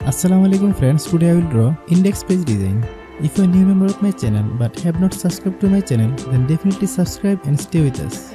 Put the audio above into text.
Assalamualaikum friends, today I will draw index page design. If you are a new member of my channel but have not subscribed to my channel, then definitely subscribe and stay with us.